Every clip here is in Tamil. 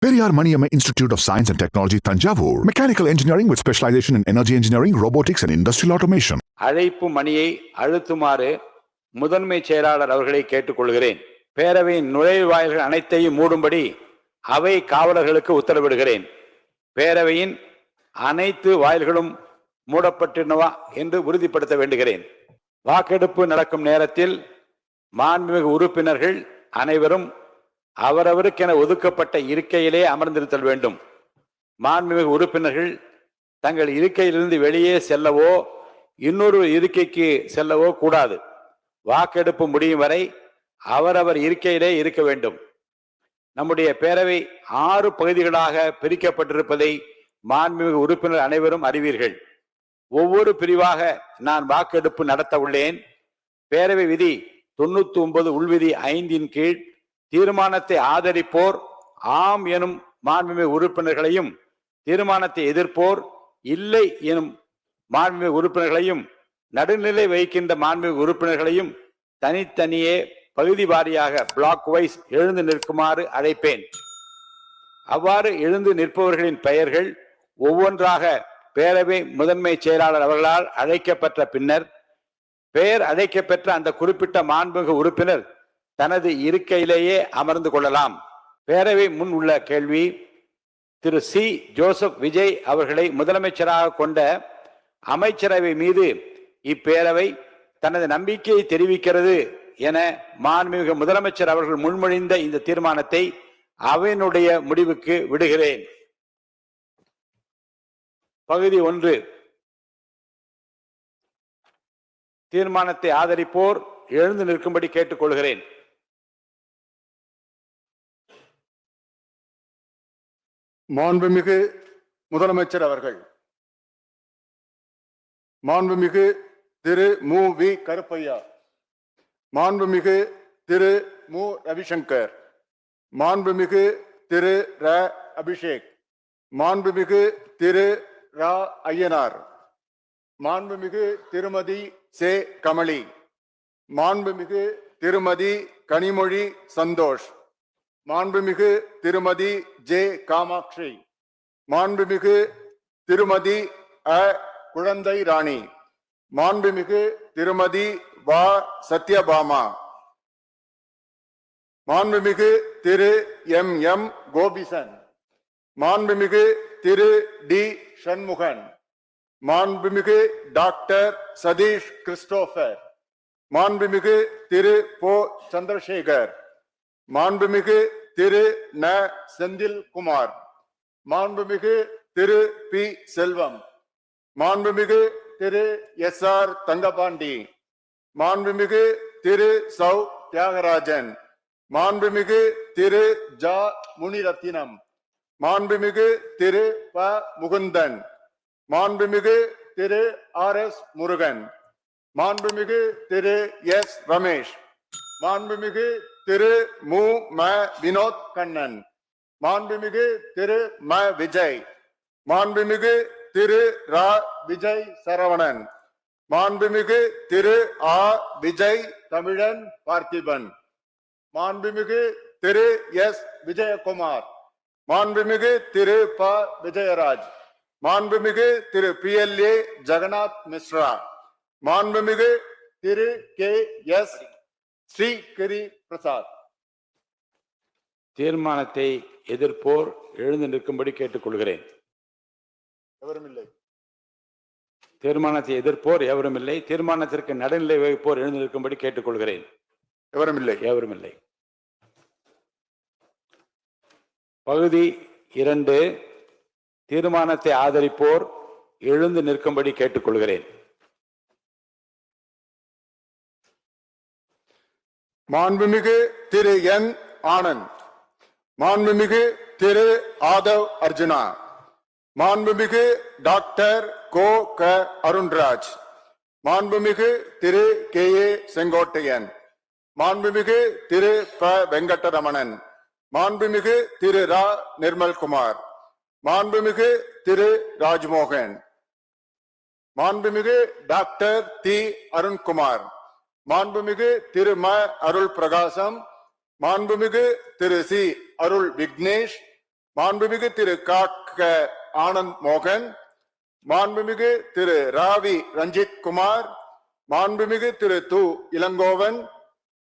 Periyar Maniamma Institute of Science and Technology, Tanjavur. Mechanical engineering with specialization in energy engineering, robotics and industrial automation. அழைப்பு மணியை அழுத்துமாறு முதன்மை செயலாளர் அவர்களை கேட்டுக்கொள்கிறேன். பேரவையின் நுழைவாயில்கள் அனைத்தையும் மூடும்படி அவை காவலர்களுக்கு உத்தரவிடுகிறேன். பேரவையின் அனைத்து வாயில்களும் மூடப்பட்டிருந்தவா என்று உறுதிப்படுத்த வேண்டுகிறேன். வாக்கெடுப்பு நடக்கும் நேரத்தில் மாண்புமிகு உறுப்பினர்கள் அனைவரும் அவரவருக்கென ஒதுக்கப்பட்ட இருக்கையிலே அமர்ந்திருத்தல் வேண்டும். மாண்புமிகு உறுப்பினர்கள் தங்கள் இருக்கையிலிருந்து வெளியே செல்லவோ இன்னொரு இருக்கைக்கு செல்லவோ கூடாது. வாக்கெடுப்பு முடியும் வரை அவரவர் இருக்கையிலே இருக்க வேண்டும். நம்முடைய பேரவை 6 பகுதிகளாக பிரிக்கப்பட்டிருப்பதை மாண்புமிகு உறுப்பினர் அனைவரும் அறிவீர்கள். ஒவ்வொரு பிரிவாக நான் வாக்கெடுப்பு நடத்த உள்ளேன். பேரவை விதி 99 உள்விதி 5 கீழ் தீர்மானத்தை ஆதரிப்போர் ஆம் எனும் மாண்புமிகு உறுப்பினர்களையும், தீர்மானத்தை எதிர்ப்போர் இல்லை எனும் மாண்புமிகு உறுப்பினர்களையும், நடுநிலை வகிக்கின்ற மாண்புமிகு உறுப்பினர்களையும் தனித்தனியே பகுதி வாரியாக பிளாக் வைஸ் எழுந்து நிற்குமாறு அழைப்பேன். அவ்வாறு எழுந்து நிற்பவர்களின் பெயர்கள் ஒவ்வொன்றாக பேரவை முதன்மை செயலாளர் அவர்களால் அழைக்கப்பட்ட பின்னர் பெயர் அழைக்கப்பெற்ற அந்த குறிப்பிட்ட மாண்புமிகு உறுப்பினர் தனது இருக்கையிலேயே அமர்ந்து கொள்ளலாம். பேரவை முன் உள்ள கேள்வி: திரு சி ஜோசப் விஜய் அவர்களை முதலமைச்சராக கொண்ட அமைச்சரவை மீது இப்பேரவை தனது நம்பிக்கையை தெரிவிக்கிறது என மாண்புமிகு முதலமைச்சர் அவர்கள் முன்மொழிந்த இந்த தீர்மானத்தை அவையினுடைய முடிவுக்கு விடுகிறேன். பகுதி 1. தீர்மானத்தை ஆதரிப்போர் எழுந்து நிற்கும்படி கேட்டுக்கொள்கிறேன். மாண்புமிகு முதலமைச்சர் அவர்கள். மாண்புமிகு திரு மு வி கருப்பையா, மாண்புமிகு திரு மு ரவிசங்கர், மாண்புமிகு திரு ர அபிஷேக், மாண்புமிகு திரு ரா ஐயனார், மாண்புமிகு திருமதி சே கமலி, மாண்புமிகு திருமதி கனிமொழி சந்தோஷ், மாண்புமிகு திருமதி ஜே காமாட்சி, மாண்புமிகு திருமதி அ குழந்தை ராணி, மாண்புமிகு திருமதி வா சத்யபாமா, மாண்புமிகு திரு எம் எம் கோபிசன், மாண்புமிகு திரு டி சண்முகன், மாண்புமிகு டாக்டர் சதீஷ் கிறிஸ்டோபர், மாண்புமிகு திரு போ சந்திரசேகர், மாண்புமிகு திரு ந செந்தில் குமார், மாண்புமிகு திரு பி செல்வம், மாண்புமிகு திரு எஸ் ஆர் தங்கபாண்டி, மாண்புமிகு திரு சௌ தியாகராஜன், மாண்புமிகு திரு ஜா முனிரத்தினம், மாண்புமிகு திரு ப முகுந்தன், மாண்புமிகு திரு ஆர் எஸ் முருகன், மாண்புமிகு திரு எஸ் ரமேஷ், மாண்புமிகு திரு மு ம வினோத் கண்ணன், மாண்புமிகு திரு ம விஜய், மாண்புமிகு திரு ரா விஜய் சரவணன், மாண்புமிகு திரு ஆ விஜய் தமிழன் பார்த்திபன், மாண்புமிகு திரு எஸ் விஜயகுமார், மாண்புமிகு திரு ப விஜயராஜ், மாண்புமிகு Thiru P L A Jagannath Mishra, மாண்புமிகு திரு கே எஸ் ஸ்ரீகிரி பிரசாத். தீர்மானத்தை எதிர்ப்போர் எழுந்து நிற்கும்படி கேட்டுக்கொள்கிறேன். எவரும் இல்லை. தீர்மானத்தை எதிர்ப்போர் எவரும் இல்லை. தீர்மானத்திற்கு நடுநிலை வகிப்போர் எழுந்து நிற்கும்படி கேட்டுக்கொள்கிறேன். எவரும் இல்லை. எவரும் இல்லை. பகுதி 2. தீர்மானத்தை ஆதரிப்போர் எழுந்து நிற்கும்படி கேட்டுக்கொள்கிறேன். மாண்புமிகு திரு என் ஆனந்த், மாண்புமிகு திரு ஆதவ் அர்ஜுனா, மாண்புமிகு டாக்டர் கோ க அருண்ராஜ், மாண்புமிகு திரு கே ஏ செங்கோட்டையன், மாண்புமிகு திரு ப வெங்கடரமணன், மாண்புமிகு திரு ரா நிர்மல்குமார், மாண்புமிகு திரு ராஜ்மோகன், மாண்புமிகு டாக்டர் தி அருண்குமார், மாண்புமிகு திரு ம அருள் பிரகாசம், மாண்புமிகு திரு சி அருள் விக்னேஷ், மாண்புமிகு திரு க ஆனந்த் மோகன், மாண்புமிகு திரு ராவி ரஞ்சித் குமார், மாண்புமிகு திரு து இளங்கோவன்,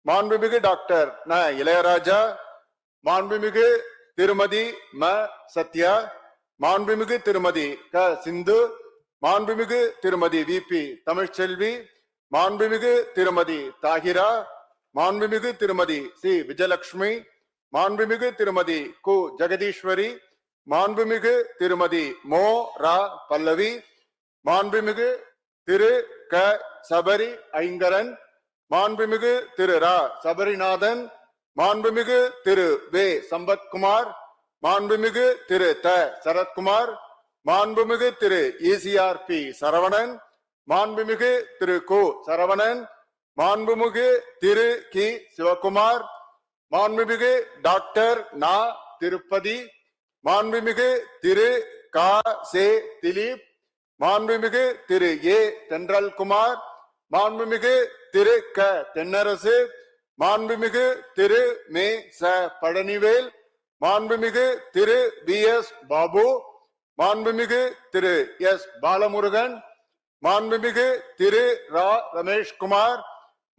மாண்புமிகு டாக்டர் ந இளையராஜா, மாண்புமிகு திருமதி ம சத்யா, மாண்புமிகு திருமதி க சிந்து, மாண்புமிகு திருமதி வி பி தமிழ்ச்செல்வி, மாண்புமிகு திருமதி தாகிரா, மாண்புமிகு திருமதி சி விஜயலட்சுமி, மாண்புமிகு திருமதி கு ஜெகதீஸ்வரி, மாண்புமிகு திருமதி மோ ரா பல்லவி, மாண்புமிகு திரு க சபரி ஐங்கரன், மாண்புமிகு திரு ரா சபரிநாதன், மாண்புமிகு திரு வே சம்பத்குமார், மாண்புமிகு திரு த சரத்குமார், மாண்புமிகு திரு ECR பி சரவணன், மாண்புமிகு திரு கு சரவணன், மாண்புமிகு திரு கி சிவகுமார், மாண்புமிகு டாக்டர் நா திருப்பதி, மாண்புமிகு திரு கா சே திலீப், மாண்புமிகு திரு ஏ தென்றல்குமார், மாண்புமிகு திரு க தென்னரசு, மாண்புமிகு திரு மே ச பழனிவேல், மாண்புமிகு திரு BS பாபு, மாண்புமிகு திரு எஸ் பாலமுருகன், மாண்புமிகு திரு ரா ரமேஷ்குமார்,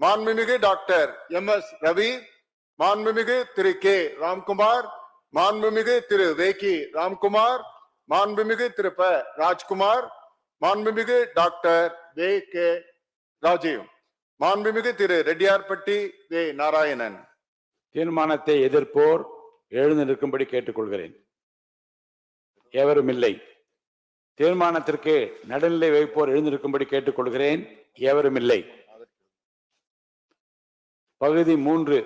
மாண்புமிகு டாக்டர் MS ரவி, மாண்புமிகு திரு கே ராம்குமார், மாண்புமிகு திரு வேக்கி ராம்குமார், மாண்புமிகு திரு ப ராஜ்குமார், மாண்புமிகு டாக்டர் வே கே ராஜீவ், மாண்புமிகு திரு ரெட்டியார்பட்டி வே நாராயணன். தீர்மானத்தை எதிர்ப்போர் எழுந்து நிற்கும்படி கேட்டுக்கொள்கிறேன். எவரும் இல்லை. தீர்மானத்திற்கு நடுநிலை வைப்போர் எழுந்திருக்கும்படி கேட்டுக்கொள்கிறேன். எவரும் இல்லை. பகுதி 3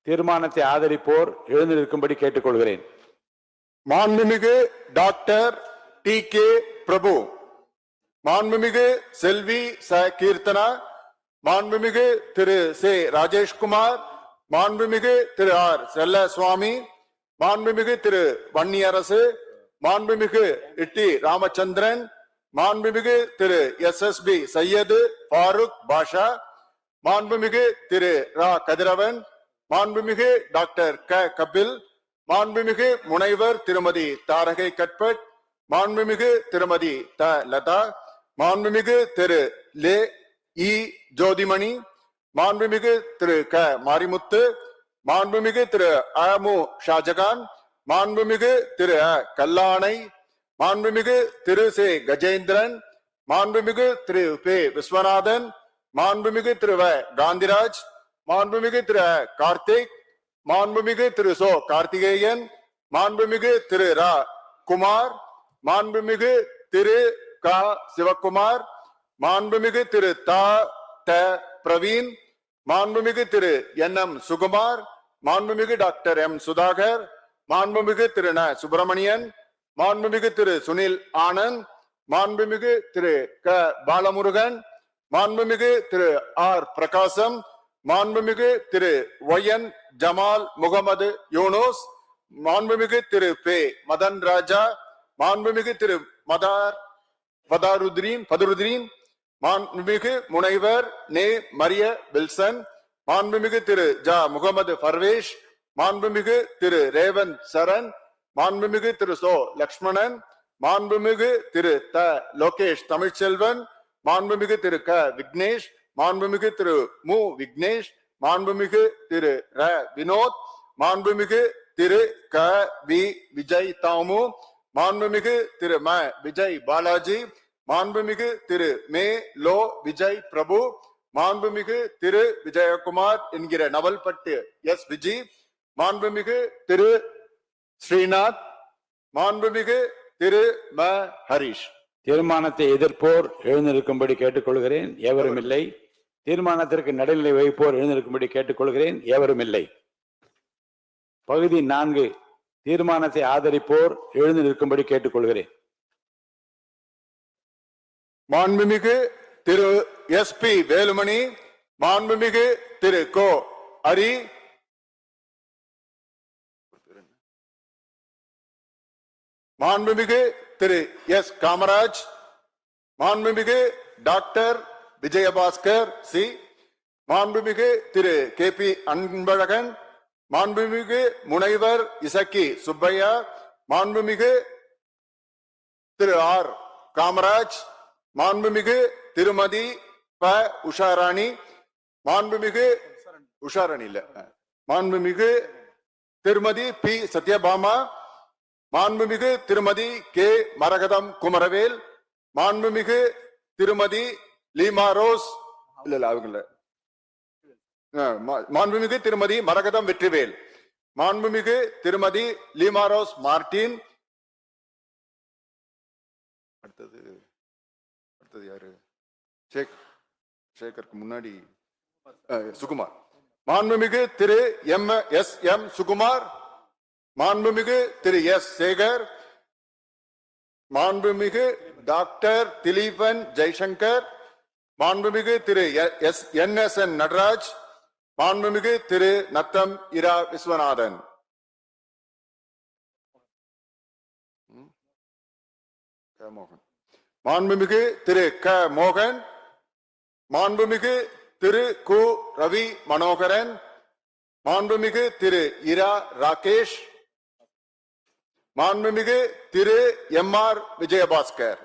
தீர்மானத்தை ஆதரிப்போர் எழுந்திருக்கும்படி கேட்டுக்கொள்கிறேன். மாண்புமிகு டாக்டர் TK பிரபு, மாண்புமிகு செல்வி ச கீர்த்தனா, மாண்புமிகு திரு சே ராஜேஷ்குமார், மாண்புமிகு திரு ஆர் செல்லசுவாமி, மாண்புமிகு திரு வன்னியரசு, மாண்புமிகு இட்டி ராமச்சந்திரன், மாண்புமிகு திரு SSB சையது ஃபாரூக் பாஷா, மாண்புமிகு திரு ரா கதிரவன், மாண்புமிகு டாக்டர் க கபில், மாண்புமிகு முனைவர் திருமதி தாரகை கட்பட், மாண்புமிகு திருமதி த லதா, மாண்புமிகு திரு லே இ ஜோதிமணி, மாண்புமிகு திரு க மாரிமுத்து, மாண்புமிகு திரு அமு ஷாஜகான், மாண்புமிகு திரு கல்லானை, மாண்புமிகு திரு சே கஜேந்திரன், மாண்புமிகு திரு பே விஸ்வநாதன், மாண்புமிகு திரு வ காந்திராஜ், மாண்புமிகு திரு கார்த்திக், மாண்புமிகு திரு சோ கார்த்திகேயன், மாண்புமிகு திரு ரா குமார், மாண்புமிகு திரு க சிவகுமார், மாண்புமிகு திரு த பிரவீன், மாண்புமிகு திரு NM சுகுமார், மாண்புமிகு டாக்டர் M சுதாகர், மாண்புமிகு திரு ந சுப்பிரமணியன், மாண்புமிகு திரு சுனில் ஆனந்த், மாண்புமிகு திரு க பாலமுருகன், மாண்புமிகு திரு ஆர் பிரகாசம், மாண்புமிகு திரு YN ஜமால் முகமது யூனூஸ், மாண்புமிகு திரு பே மதன் ராஜா, மாண்புமிகு திரு பதருதீன், மாண்புமிகு முனைவர் நே மரிய வில்சன், மாண்புமிகு திரு ஜா முகமது பர்வேஷ், மாண்புமிகு திரு ரேவந்த் சரண், மாண்புமிகு திரு சோ லக்ஷ்மணன், மாண்புமிகு திரு த லோகேஷ் தமிழ்ச்செல்வன், மாண்புமிகு திரு க விக்னேஷ், மாண்புமிகு திரு மு விக்னேஷ், மாண்புமிகு திரு ர வினோத், மாண்புமிகு திரு க வி விஜய் தாமு, மாண்புமிகு திரு ம விஜய் பாலாஜி, மாண்புமிகு திரு மே லோ விஜய் பிரபு, மாண்புமிகு திரு விஜயகுமார் என்கிற நவல்பட்டு எஸ் விஜி, மாண்புமிகு திரு ஸ்ரீநாத், மாண்புமிகு திரு ம ஹரிஷ். தீர்மானத்தை எதிர்ப்போர் எழுந்திருக்கும்படி கேட்டுக்கொள்கிறேன். எவரும் இல்லை. தீர்மானத்திற்கு நடுநிலை வைப்போர் எழுந்திருக்கும்படி கேட்டுக்கொள்கிறேன். எவரும் இல்லை. பகுதி 4 தீர்மானத்தை ஆதரிப்போர் எழுந்து நிற்கும்படி கேட்டுக்கொள்கிறேன். மாண்புமிகு திரு SP வேலுமணி, மாண்புமிகு திரு கோ ஹரி, மாண்புமிகு திரு எஸ் காமராஜ், மாண்புமிகு டாக்டர் விஜயபாஸ்கர் சி, மாண்புமிகு திரு KP அன்பழகன், மாண்புமிகு முனைவர் இசக்கி சுப்பையா, மாண்புமிகு திரு ஆர் காமராஜ், மாண்புமிகு திருமதி ப உஷாராணி, மாண்புமிகு உஷாராணி இல்ல, மாண்புமிகு திருமதி பி சத்யபாமா, மாண்புமிகு திருமதி கே மரகதம் குமரவேல், மாண்புமிகு திருமதி லீமா ரோஸ் இல்ல அவங்கள, மாண்புமிகு திருமதி மரகதம் வெற்றிவேல், மாண்புமிகு திருமதி லீமா ரோஸ் மார்டின். அடுத்தது அடுத்தது யாரு? சேகருக்கு முன்னாடி சுகுமார். மாண்புமிகு திரு எம் சுகுமார், மாண்புமிகு திரு எஸ் சேகர், மாண்புமிகு டாக்டர் திலீபன் ஜெய்சங்கர், மாண்புமிகு திரு என் நடராஜ், மாண்புமிகு திரு நத்தம் இரா விஸ்வநாதன். மாண்புமிகு திரு க மோகன், மாண்புமிகு திரு கு ரவி மனோகரன், மாண்புமிகு திரு இரா ராகேஷ், மாண்புமிகு திரு எம் ஆர் விஜயபாஸ்கர்,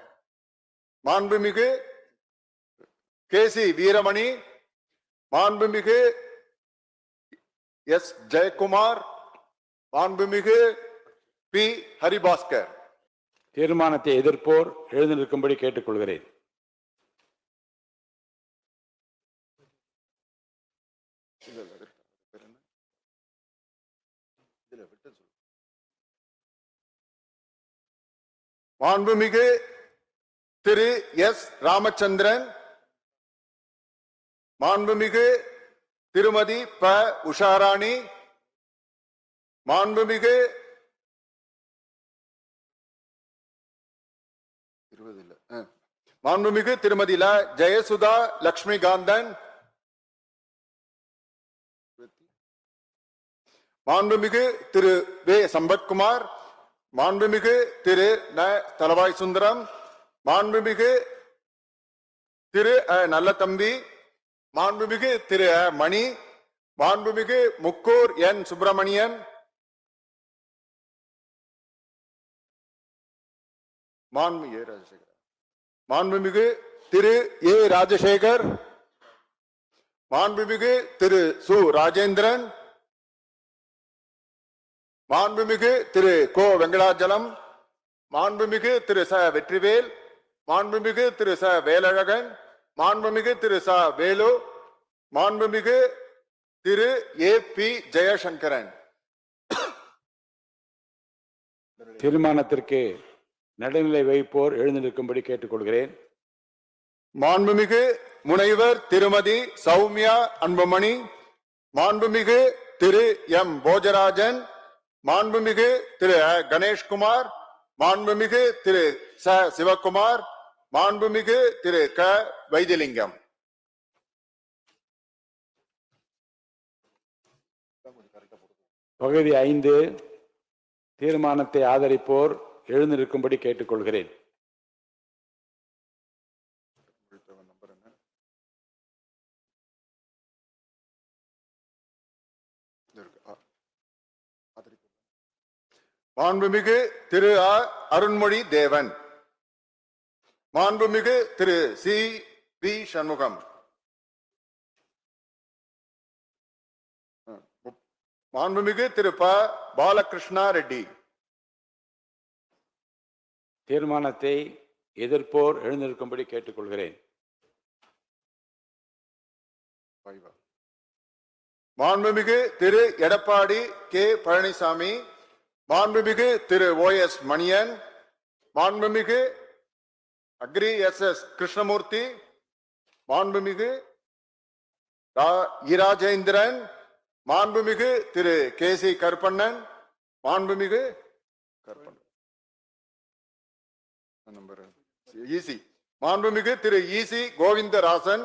மாண்புமிகு கே சி வீரமணி, மாண்புமிகு எஸ் ஜெயக்குமார், மாண்புமிகு பி ஹரிபாஸ்கர். தீர்மானத்தை எதிர்ப்போர் எழுந்து நிற்கும்படி கேட்டுக்கொள்கிறேன். மாண்புமிகு திரு எஸ் ராமச்சந்திரன், மாண்புமிகு திருமதி ப உஷாராணி, மாண்புமிகு மாண்புமிகு திருமதி ல ஜெயசுதா லட்சுமிகாந்தன், மாண்புமிகு திரு வே சம்பத்குமார், மாண்புமிகு திரு ந தலவாய் சுந்தரம், மாண்புமிகு திரு நல்லதம்பி, மாண்புமிகு திரு மணி, மாண்புமிகு முக்கூர் என் சுப்பிரமணியன், மாண்புமிகு திரு ஏ ராஜசேகர், மாண்புமிகு திரு சு ராஜேந்திரன், மாண்புமிகு திரு கோ வெங்கடாஜலம், மாண்புமிகு திரு ச வெற்றிவேல், மாண்புமிகு திரு ச வேலழகன், மாண்புமிகு திரு ச வேலு, மாண்புமிகு திரு ஏ பி ஜெயசங்கரன். தீர்மானத்திற்கு நடுநிலை வைப்போர் எழுந்து நிற்கும்படி கேட்டுக்கொள்கிறேன். மாண்புமிகு முனைவர் திருமதி சௌமியா அன்புமணி, மாண்புமிகு திரு எம் போஜராஜன், மாண்புமிகு திரு கணேஷ்குமார், மாண்புமிகு திரு ச சிவகுமார், மாண்புமிகு திரு க வைத்தியலிங்கம். பகுதி 5 தீர்மானத்தை ஆதரிப்போர் எழுந்து நிற்கும்படி கேட்டுக்கொள்கிறேன். மாண்புமிகு திரு அருண்மொழி தேவன், மாண்புமிகு திரு சி பி சண்முகம், மாண்புமிகு திரு ப பாலகிருஷ்ணா ரெட்டி. தீர்மானத்தை எதிர்ப்போர் எழுந்து நிற்கும்படி கேட்டுக்கொள்கிறேன். மாண்புமிகு திரு எடப்பாடி கே பழனிசாமி, மாண்புமிகு திரு ஓ எஸ் மணியன், மாண்புமிகு அக்ரி எஸ் எஸ் கிருஷ்ணமூர்த்தி, மாண்புமிகு இராஜேந்திரன், மாண்புமிகு திரு கே சி கருப்பண்ணன், மாண்புமிகு ஈசி, மாண்புமிகு திரு ஈசி கோவிந்தராசன்,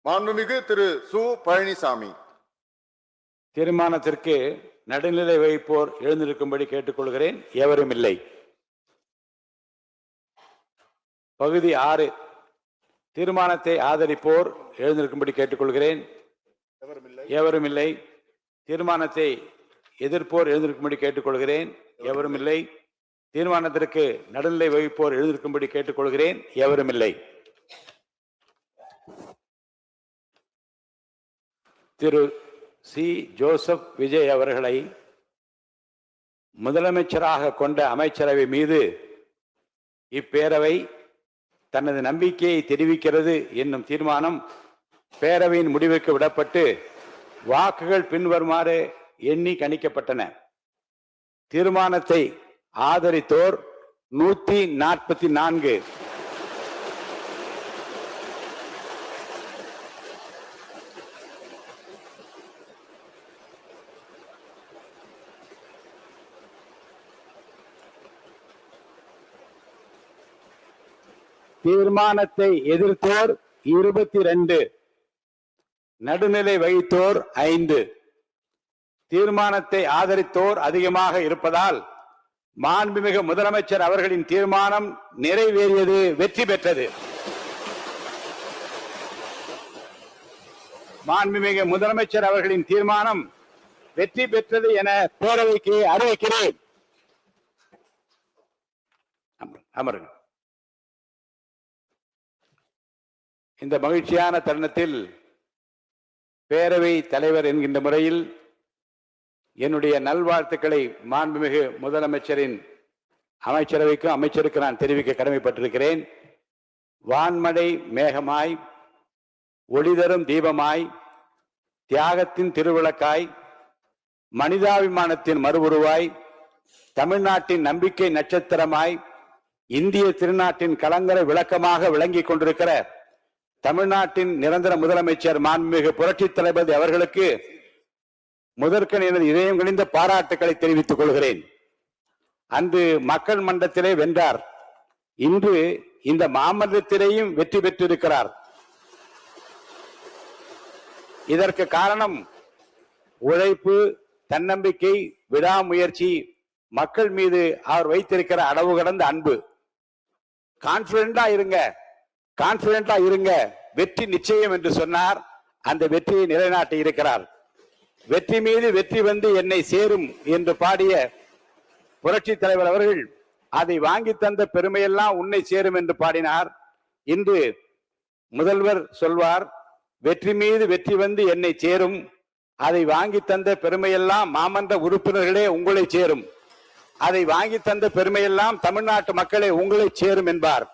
மாண்புமிகு திரு சு பழனிசாமி. தீர்மானத்திற்கு நடுநிலை வைப்போர் எழுந்திருக்கும்படி கேட்டுக்கொள்கிறேன். எவரும் இல்லை. பகுதி 6 தீர்மானத்தை ஆதரிப்போர் எழுந்திருக்கும்படி கேட்டுக்கொள்கிறேன். எவரும் இல்லை. தீர்மானத்தை எதிர்ப்போர் எழுந்திருக்கும்படி கேட்டுக்கொள்கிறேன். எவரும் இல்லை. தீர்மானத்திற்கு நடுநிலை வகிப்போர் எழுந்திருக்கும்படி கேட்டுக்கொள்கிறேன். எவரும் இல்லை. திரு சி. ஜோசப் விஜய் அவர்களை முதலமைச்சராக கொண்ட அமைச்சரவை மீது இப்பேரவை தனது நம்பிக்கையை தெரிவிக்கிறது என்னும் தீர்மானம் பேரவையின் முடிவுக்கு விடப்பட்டு வாக்குகள் பின்வருமாறு எண்ணி கணிக்கப்பட்டன. தீர்மானத்தை ஆதரித்தோர் 144, தீர்மானத்தை எதிர்த்தோர் 22, நடுநிலை வகித்தோர் 5. தீர்மானத்தை ஆதரித்தோர் அதிகமாக இருப்பதால் மாண்புமிகு முதலமைச்சர் அவர்களின் தீர்மானம் நிறைவேறியது, வெற்றி பெற்றது. மாண்புமிகு முதலமைச்சர் அவர்களின் தீர்மானம் வெற்றி பெற்றது என பேரவைக்கு அறிவிக்கிறேன். அமருங்க. இந்த மகிழ்ச்சியான தருணத்தில் பேரவை தலைவர் என்கின்ற முறையில் என்னுடைய நல்வாழ்த்துக்களை மாண்புமிகு முதலமைச்சரின் அமைச்சரவைக்கும் அமைச்சருக்கு நான் தெரிவிக்க கடமைப்பட்டிருக்கிறேன். வான்மழை மேகமாய், ஒளிதரும் தீபமாய், தியாகத்தின் திருவிளக்காய், மனிதாபிமானத்தின் மறுவுருவாய், தமிழ்நாட்டின் நம்பிக்கை நட்சத்திரமாய், இந்திய திருநாட்டின் கலங்கரை விளக்கமாக விளங்கிக் கொண்டிருக்கிற தமிழ்நாட்டின் நிரந்தர முதலமைச்சர் மாண்புமிகு புரட்சி தளபதி அவர்களுக்கு முதற்கண் எனது இதயம் கனிந்த பாராட்டுக்களை தெரிவித்துக் கொள்கிறேன். அன்று மக்கள் மன்றத்திலே வென்றார். இன்று இந்த மாமன்றத்திலேயும் வெற்றி பெற்றிருக்கிறார். இதற்கு காரணம் உழைப்பு, தன்னம்பிக்கை, விடாமுயற்சி, மக்கள் மீது அவர் வைத்திருக்கிற அளவு கடந்த அன்பு. கான்பிடண்டா இருங்க, கான்பிடண்டா இருங்க, வெற்றி நிச்சயம் என்று சொன்னார். அந்த வெற்றியை நிலைநாட்டி இருக்கிறார். வெற்றி மீது வெற்றி வந்து என்னை சேரும் என்று பாடிய புரட்சி தலைவர் அவர்கள் அதை வாங்கி தந்த பெருமையெல்லாம் உன்னை சேரும் என்று பாடினார். இன்று முதல்வர் சொல்வார், வெற்றி மீது வெற்றி வந்து என்னை சேரும், அதை வாங்கி தந்த பெருமையெல்லாம் மாமன்ற உறுப்பினர்களே உங்களை சேரும், அதை வாங்கி தந்த பெருமையெல்லாம் தமிழ்நாட்டு மக்களே உங்களை சேரும் என்பார்.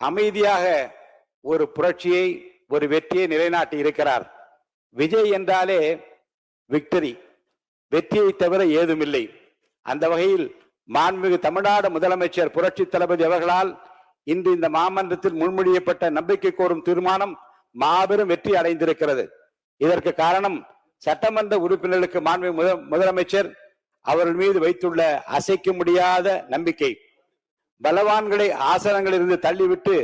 அமைதியாக ஒரு புரட்சியை, ஒரு வெற்றியை நிலைநாட்டி இருக்கிறார். விஜய் என்றாலே விக்டரி, வெற்றியை தவிர ஏதுமில்லை. அந்த வகையில் மாண்புமிகு தமிழ்நாடு முதலமைச்சர் புரட்சி தளபதி அவர்களால் இன்று இந்த மாமன்றத்தில் முன்மொழியப்பட்ட நம்பிக்கை கோரும் தீர்மானம் மாபெரும் வெற்றி அடைந்திருக்கிறது. இதற்கு காரணம் சட்டமன்ற உறுப்பினர்களுக்கு மாண்புமிகு முதலமைச்சர் அவர்கள் மீது வைத்துள்ள அசைக்க முடியாத நம்பிக்கை. பலவான்களை ஆசனங்களிலிருந்து தள்ளிவிட்டு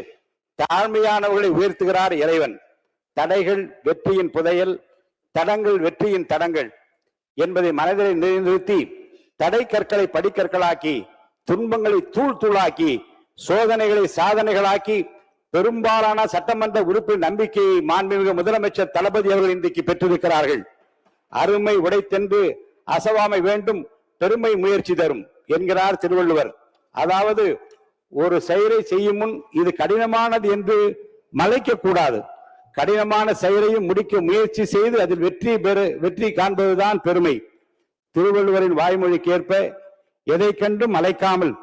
தாழ்மையானவர்களை உயர்த்துகிறார் இறைவன். தடைகள் வெற்றியின் புதையல், தடங்கள் வெற்றியின் தடங்கள் என்பதை மனதில் நிறுத்தி தடை கற்களை படிக்கற்களாக்கி, துன்பங்களை தூள் தூளாக்கி, சோதனைகளை சாதனைகளாக்கி பெரும்பாலான சட்டமன்ற உறுப்பினர் நம்பிக்கையை மாண்புமிகு முதலமைச்சர் தளபதி அவர்கள் இன்றைக்கு பெற்றிருக்கிறார்கள். அருமை உடைத்தென்று அசவாமை வேண்டும், பெருமை முயற்சி தரும் என்கிறார் திருவள்ளுவர். அதாவது ஒரு செயலை செய்யும் முன் இது கடினமானது என்று மலைக்க கூடாது. கடினமான செயலையும் முடிக்க முயற்சி செய்து அதில் வெற்றி காண்பதுதான் பெருமை. திருவள்ளுவரின் வாய்மொழிக்கேற்ப எதை கண்டும் மலைக்காமல்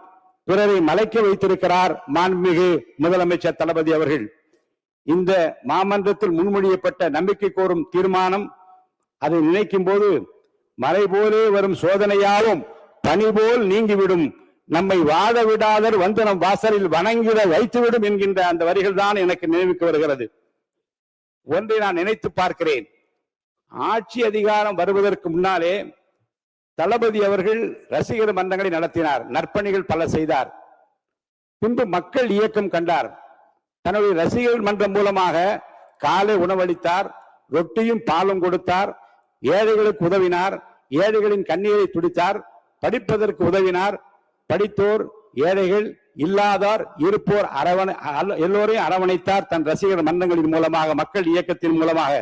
பிறரை மலைக்க வைத்திருக்கிறார் மாண்புமிகு முதலமைச்சர் தளபதி அவர்கள். இந்த மாமன்றத்தில் முன்மொழியப்பட்ட நம்பிக்கை கோரும் தீர்மானம், அதை நினைக்கும் போது மலை போலே வரும் சோதனையாவும் பனி போல் நீங்கிவிடும், நம்மை வாழ விடாதர் வந்து நம் வாசலில் வணங்கிட வைத்துவிடும் என்கின்ற அந்த வரிகள் தான் எனக்கு நினைவுக்கு வருகிறது. ஒன்றை நான் நினைத்து பார்க்கிறேன். ஆட்சி அதிகாரம் வருவதற்கு முன்னாலே தளபதி அவர்கள் ரசிகர் மன்றங்களை நடத்தினார், நற்பணிகள் பல செய்தார். பின்பு மக்கள் இயக்கம் கண்டார். தன்னுடைய ரசிகர் மன்றம் மூலமாக காலை உணவளித்தார், ரொட்டியும் பாலும் கொடுத்தார், ஏழைகளுக்கு உதவினார், ஏழைகளின் கண்ணீரை துடித்தார், படிப்பதற்கு உதவினார். படித்தோர், ஏழைகள், இல்லாதார், இருப்போர் எல்லோரையும் அரவணைத்தார் தன் ரசிகர் மன்றங்களின் மூலமாக, மக்கள் இயக்கத்தின் மூலமாக.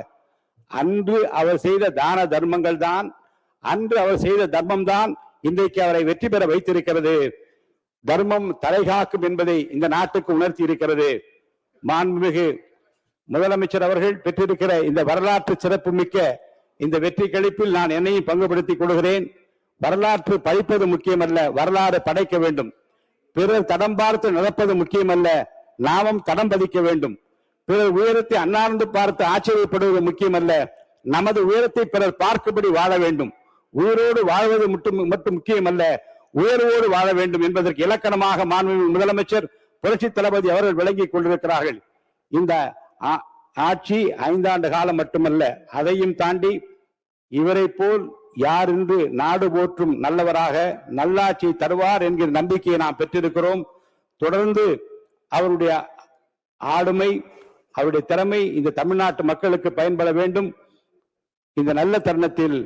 அன்று அவர் செய்த தான தர்மங்கள் தான் அன்று அவர் செய்த தர்மம் தான் இன்றைக்கு அவரை வெற்றி பெற வைத்திருக்கிறது. தர்மம் தலைகாக்கும் என்பதை இந்த நாட்டுக்கு உணர்த்தி இருக்கிறது. மாண்புமிகு முதலமைச்சர் அவர்கள் பெற்றிருக்கிற இந்த வரலாற்று சிறப்பு மிக்க இந்த வெற்றி கழிப்பில் நான் என்னையும் பங்குபடுத்திக் கொள்கிறேன். வரலாற்று படிப்பது முக்கியமல்ல, வரலாறு படைக்க வேண்டும். பிறர் தடம் பார்த்து நடப்பது முக்கியமல்ல, நாமும் தடம் பதிக்க வேண்டும். பிறர் உயரத்தை அண்ணாந்து பார்த்து ஆச்சரியப்படுவது முக்கியமல்ல, நமது உயரத்தை பிறர் பார்க்கும்படி வாழ வேண்டும். உயிரோடு வாழ்வது மட்டும் முக்கியமல்ல, உயர்வோடு வாழ வேண்டும் என்பதற்கு இலக்கணமாக மாண்புமிகு முதலமைச்சர் புரட்சி தளபதி அவர்கள் விளங்கிக் கொண்டிருக்கிறார்கள். இந்த ஆட்சி 5 ஆண்டு காலம் மட்டுமல்ல, அதையும் தாண்டி இவரை போல் யார் என்று நாடு போற்றும் நல்லவராக நல்லாட்சி தருவார் என்கிற நம்பிக்கையை நாம் பெற்றிருக்கிறோம். தொடர்ந்து அவருடைய ஆளுமை, அவருடைய திறமை இந்த தமிழ்நாட்டு மக்களுக்கு பயன்பட வேண்டும். இந்த நல்ல தருணத்தில்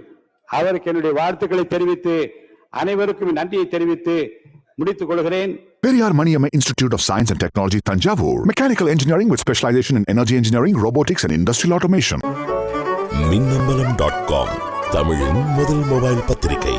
அவருக்கு என்னுடைய வாழ்த்துக்களை தெரிவித்து அனைவருக்கும் நன்றியை தெரிவித்து முடித்துக் கொள்கிறேன். Periyar Maniamma Institute of Science and Technology, Tanjavur. Mechanical engineering with specialization in energy engineering, robotics and industrial automation. மின்னம்பலம்.com தமிழின் முதல் மொபைல் பத்திரிகை.